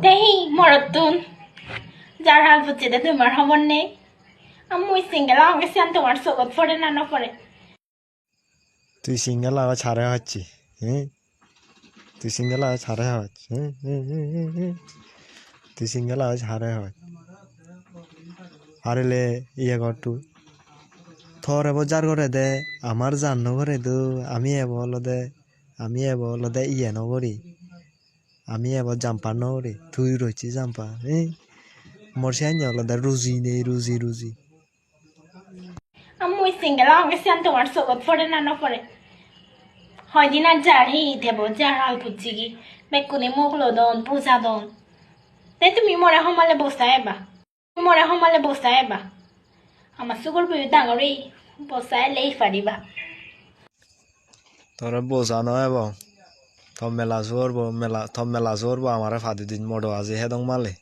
Tehi moratun jaral bucce de tumar homon nei amui single ang sian tomar sogot pore na no pore তুই single আবার ছাড়া হচ্ছি হ্যাঁ তুই single আবার ছাড়া হচ্ছি তুই সিঙ্গেল আবার ছাড়া হয় আরেলে ইয়ে কর তুই থর এবার যার করে দে আমার জান্ন করে দু আমি এবার হলো দে ইয়ে নগরি আমি এবার জাম্পার নগরি তুই রয়েছি জাম্পা মোর সে হলো দে রুজি নেই রুজি amui single ang sian tomar sogot pore na no pore hoy din ar jar hi thebo jaral bucce gi bekuni moglo don puja don te tumi more homale bosa eba আমার সুগর বই ডাঙরি বসায় লেই পারিবা তোরা বোঝানো এবং থম মেলা জোরবো আমার ফাদি দিন মোটো আজি হেদং মালে